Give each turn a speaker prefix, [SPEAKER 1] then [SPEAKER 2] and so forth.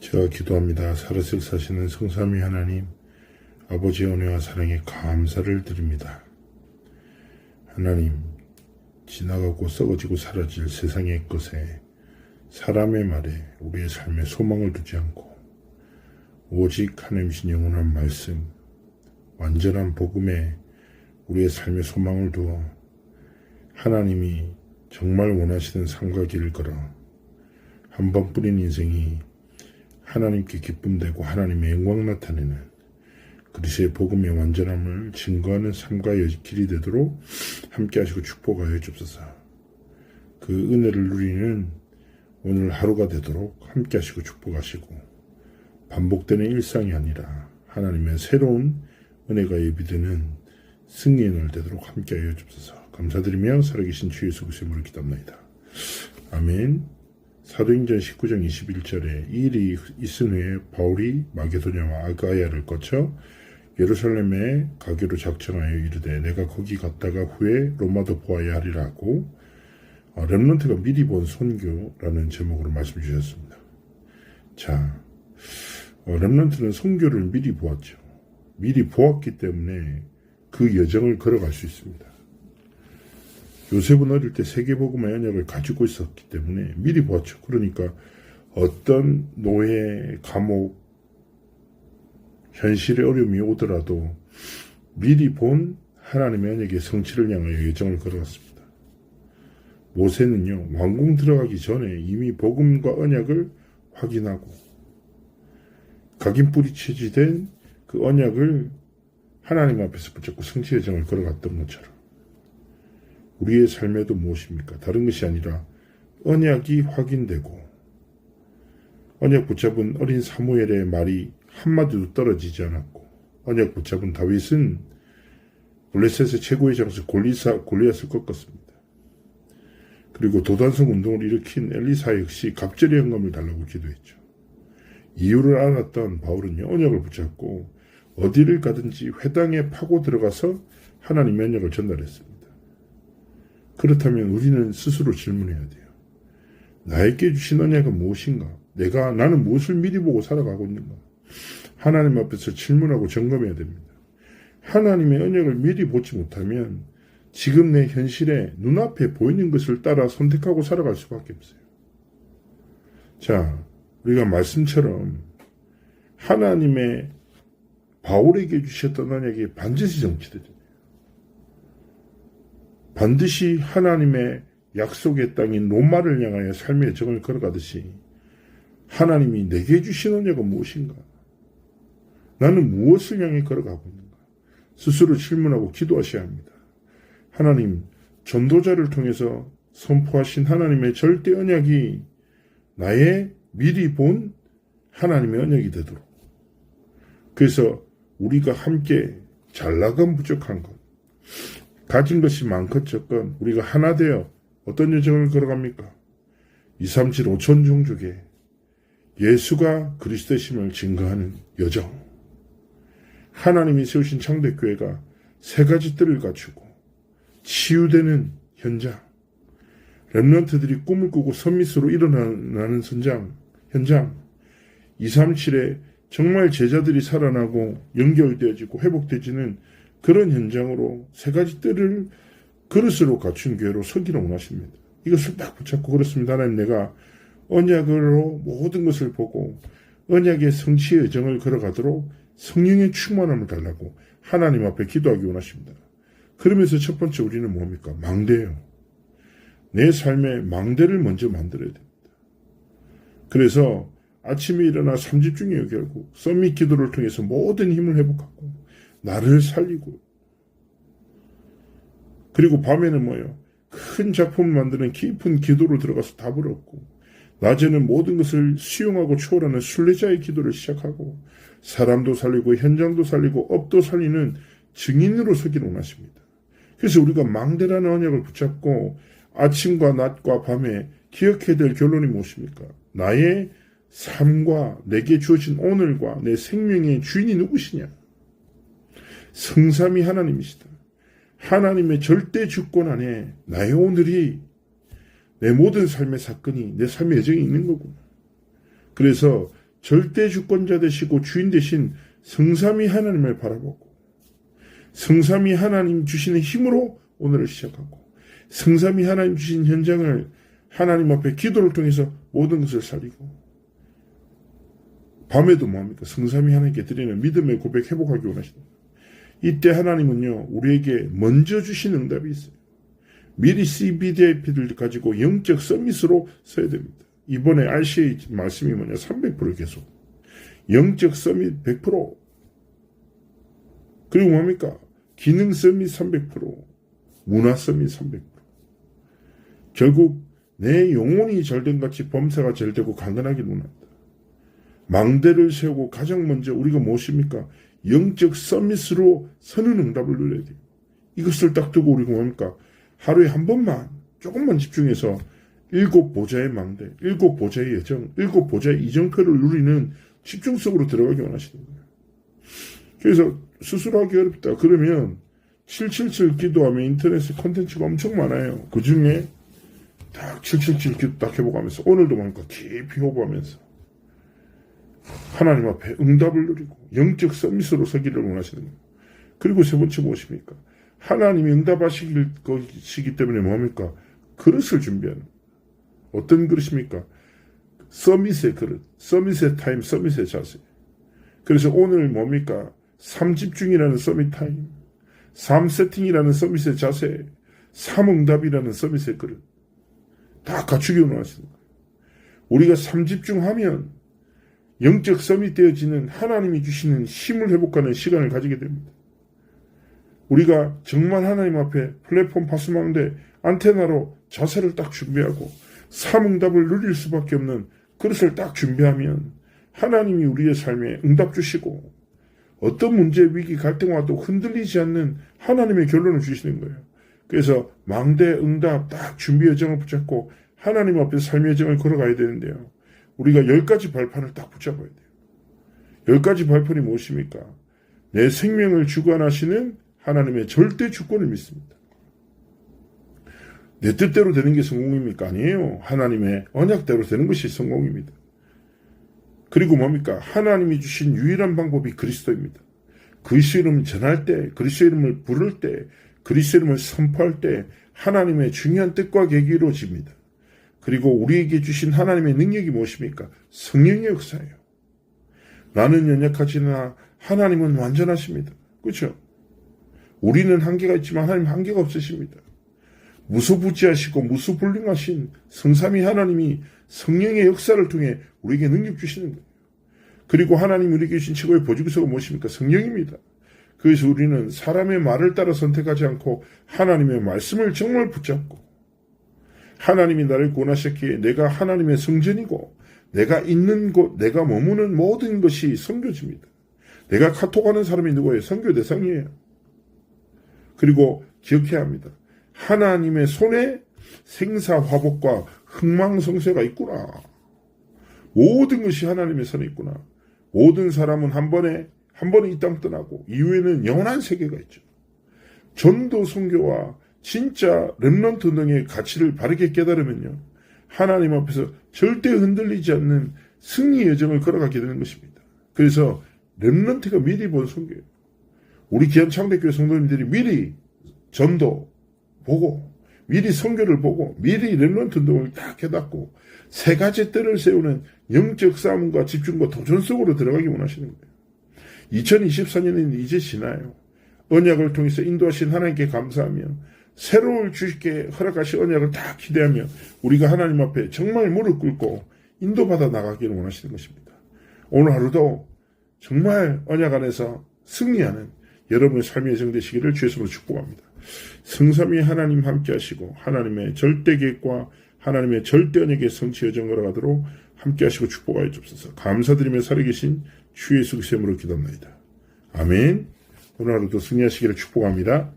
[SPEAKER 1] 제가 기도합니다. 살아서 사시는 성삼위 하나님, 아버지의 은혜와 사랑에 감사를 드립니다. 하나님, 지나가고 썩어지고 사라질 세상의 것에 사람의 말에 우리의 삶에 소망을 두지 않고 오직 하나님이신 영원한 말씀, 완전한 복음에 우리의 삶의 소망을 두어 하나님이 정말 원하시는 삶과 길을 걸어 한 번뿐인 인생이 하나님께 기쁨되고 하나님의 영광 나타내는 그리스도의 복음의 완전함을 증거하는 삶과 길이 되도록 함께 하시고 축복하여 주옵소서. 그 은혜를 누리는 오늘 하루가 되도록 함께 하시고 축복하시고 반복되는 일상이 아니라 하나님의 새로운 은혜가 예비되는 승리의 날 되도록 함께 하여 주옵소서. 감사드리며 살아계신 주 예수 그리스도의 이름으로 기도합니다. 아멘. 사도행전 19장 21절에 이 일이 있은 후에 바울이 마게도냐와 아가야를 거쳐 예루살렘에 가기로 작정하여 이르되 내가 거기 갔다가 후에 로마도 보아야 하리라 하고 렘넌트가 미리 본 선교라는 제목으로 말씀 주셨습니다. 자, 렘넌트는 선교를 미리 보았죠. 미리 보았기 때문에 그 여정을 걸어갈 수 있습니다. 요셉은 어릴 때 세계복음의 언약을 가지고 있었기 때문에 미리 보았죠. 그러니까 어떤 노예, 감옥, 현실의 어려움이 오더라도 미리 본 하나님의 언약의 성취를 향하여 여정을 걸어갔습니다. 모세는요, 왕궁 들어가기 전에 이미 복음과 언약을 확인하고 각인 뿌리 취지된 그 언약을 하나님 앞에서 붙잡고 성취 여정을 걸어갔던 것처럼 우리의 삶에도 무엇입니까? 다른 것이 아니라 언약이 확인되고 언약 붙잡은 어린 사무엘의 말이 한마디도 떨어지지 않았고 언약 붙잡은 다윗은 블레셋의 최고의 장수 골리앗을 꺾었습니다. 그리고 도단성 운동을 일으킨 엘리사 역시 갑절의 영감을 달라고 기도했죠. 이유를 알았던 바울은요, 언약을 붙잡고 어디를 가든지 회당에 파고 들어가서 하나님의 언약을 전달했습니다. 그렇다면 우리는 스스로 질문해야 돼요. 나에게 주신 언약은 무엇인가? 나는 무엇을 미리 보고 살아가고 있는가? 하나님 앞에서 질문하고 점검해야 됩니다. 하나님의 언약을 미리 보지 못하면 지금 내 현실에 눈앞에 보이는 것을 따라 선택하고 살아갈 수밖에 없어요. 자, 우리가 말씀처럼 하나님의 바울에게 주셨던 언약이 반드시 정치되죠. 반드시 하나님의 약속의 땅인 로마를 향하여 삶의 여정을 걸어가듯이 하나님이 내게 주신 언약은 무엇인가? 나는 무엇을 향해 걸어가고 있는가? 스스로 질문하고 기도하셔야 합니다. 하나님, 전도자를 통해서 선포하신 하나님의 절대 언약이 나의 미리 본 하나님의 언약이 되도록. 그래서 우리가 함께 잘나건 부족한 것, 가진 것이 많건 적건 우리가 하나 되어 어떤 여정을 걸어갑니까? 237 5천 종족에 예수가 그리스도심을 증거하는 여정. 하나님이 세우신 창대교회가 세 가지 뜰을 갖추고 치유되는 현장. 렘넌트들이 꿈을 꾸고 선미스로 일어나는 현장. 237에 정말 제자들이 살아나고 연결되어지고 회복되지는 그런 현장으로 세 가지 뜰을 그릇으로 갖춘 교회로 서기를 원하십니다. 이것을 딱 붙잡고 그렇습니다. 하나님, 내가 언약으로 모든 것을 보고 언약의 성취의 여정을 걸어가도록 성령의 충만함을 달라고 하나님 앞에 기도하기 원하십니다. 그러면서 첫 번째 우리는 뭡니까? 망대예요. 내 삶의 망대를 먼저 만들어야 됩니다. 그래서 아침에 일어나 삼집중이에요. 결국 썸밋 기도를 통해서 모든 힘을 회복하고 나를 살리고, 그리고 밤에는 뭐예요? 큰 작품을 만드는 깊은 기도로 들어가서 답을 얻고, 낮에는 모든 것을 수용하고 초월하는 순례자의 기도를 시작하고, 사람도 살리고 현장도 살리고 업도 살리는 증인으로 서기를 원하십니다. 그래서 우리가 망대라는 언약을 붙잡고 아침과 낮과 밤에 기억해야 될 결론이 무엇입니까? 나의 삶과 내게 주어진 오늘과 내 생명의 주인이 누구시냐? 성삼위 하나님이시다. 하나님의 절대 주권 안에 나의 오늘이, 내 모든 삶의 사건이, 내 삶의 여정이 있는 거구나. 그래서 절대 주권자 되시고 주인 되신 성삼위 하나님을 바라보고 성삼위 하나님 주시는 힘으로 오늘을 시작하고 성삼위 하나님 주신 현장을 하나님 앞에 기도를 통해서 모든 것을 살리고 밤에도 뭐합니까? 성삼위 하나님께 드리는 믿음의 고백 회복하기 원하십니다. 이때 하나님은요 우리에게 먼저 주신 응답이 있어요. 미리 CBDIP를 가지고 영적 서밋으로 써야 됩니다. 이번에 RCA 말씀이 뭐냐? 300% 계속. 영적 서밋 100%. 그리고 뭡니까? 기능 서밋 300%. 문화 서밋 300%. 결국 내 영혼이 절된 같이 범사가 절되고 강건하길 원한다. 망대를 세우고 가장 먼저 우리가 무엇입니까? 영적 서밋으로 선은 응답을 누려야 돼요. 이것을 딱 두고 우리가 뭡니까? 하루에 한 번만 조금만 집중해서 7 보좌의 망대, 7 보좌의 여정, 7 보좌의 이정표를 누리는 집중 속으로 들어가기 원하시는 거예요. 그래서 수술하기 어렵다. 그러면 777 기도하면 인터넷에 콘텐츠가 엄청 많아요. 그 중에 딱 777 기도 딱 해보면서 오늘도 뭡니까? 깊이 호흡하면서 하나님 앞에 응답을 누리고 영적 서밋으로 서기를 원하시는 거예요. 그리고 세 번째 무엇입니까? 하나님이 응답하시기 것이기 때문에 뭡니까? 그릇을 준비하는 거예요. 어떤 그릇입니까? 서밋의 그릇, 서밋의 타임, 서밋의 자세. 그래서 오늘 뭡니까? 3집중이라는 서밋 타임, 3세팅이라는 서밋의 자세, 3응답이라는 서밋의 그릇. 다 갖추기 원하시는 거예요. 우리가 3집중하면 영적 서밋 되어지는 하나님이 주시는 힘을 회복하는 시간을 가지게 됩니다. 우리가 정말 하나님 앞에 플랫폼 파수망대 안테나로 자세를 딱 준비하고 3응답을 누릴 수밖에 없는 그릇을 딱 준비하면 하나님이 우리의 삶에 응답 주시고 어떤 문제, 위기, 갈등 와도 흔들리지 않는 하나님의 결론을 주시는 거예요. 그래서 망대, 응답 딱 준비 여정을 붙잡고 하나님 앞에 삶의 여정을 걸어가야 되는데요. 우리가 10가지 발판을 딱 붙잡아야 돼요. 10가지 발판이 무엇입니까? 내 생명을 주관하시는 하나님의 절대 주권을 믿습니다. 내 뜻대로 되는 게 성공입니까? 아니에요. 하나님의 언약대로 되는 것이 성공입니다. 그리고 뭡니까? 하나님이 주신 유일한 방법이 그리스도입니다. 그리스도 이름을 전할 때, 그리스도 이름을 부를 때, 그리스도 이름을 선포할 때 하나님의 중요한 뜻과 계획이 이루어집니다. 그리고 우리에게 주신 하나님의 능력이 무엇입니까? 성령의 역사예요. 나는 연약하지나 하나님은 완전하십니다. 그렇죠? 우리는 한계가 있지만 하나님 한계가 없으십니다. 무소부지하시고 무소불능하신 성삼위 하나님이 성령의 역사를 통해 우리에게 능력 주시는 거예요. 그리고 하나님이 우리에게 주신 최고의 보조기사가 무엇입니까? 성령입니다. 그래서 우리는 사람의 말을 따라 선택하지 않고 하나님의 말씀을 정말 붙잡고 하나님이 나를 구원하셨기에 내가 하나님의 성전이고 내가 있는 곳, 내가 머무는 모든 것이 선교지입니다. 내가 카톡하는 사람이 누구예요? 선교 대상이에요. 그리고 기억해야 합니다. 하나님의 손에 생사화복과 흥망성쇠가 있구나. 모든 것이 하나님의 손에 있구나. 모든 사람은 한 번에 이 땅 떠나고 이후에는 영원한 세계가 있죠. 전도 선교와 진짜 렘넌트 등의 가치를 바르게 깨달으면요. 하나님 앞에서 절대 흔들리지 않는 승리 여정을 걸어가게 되는 것입니다. 그래서 렘넌트가 미리 본 선교예요. 우리 귀한 창대교회 성도님들이 미리 전도 보고 미리 선교를 보고 미리 렘넌트 등을 다 깨닫고 세 가지 뜰을 세우는 영적 싸움과 집중과 도전 속으로 들어가기 원하시는 거예요. 2024년은 이제 지나요. 언약을 통해서 인도하신 하나님께 감사하며 새로울 주시게 허락하신 언약을 다 기대하며 우리가 하나님 앞에 정말 무릎 꿇고 인도받아 나가기를 원하시는 것입니다. 오늘 하루도 정말 언약 안에서 승리하는 여러분의 삶이 예정되시기를 주의 이름으로 축복합니다. 성삼위 하나님 함께 하시고 하나님의 절대 계획과 하나님의 절대 언약의 성취 여정 걸어가도록 함께 하시고 축복하여 주옵소서. 감사드리며 살아계신 주 예수 그리스도의 이름으로 기도합니다. 아멘. 오늘 하루도 승리하시기를 축복합니다.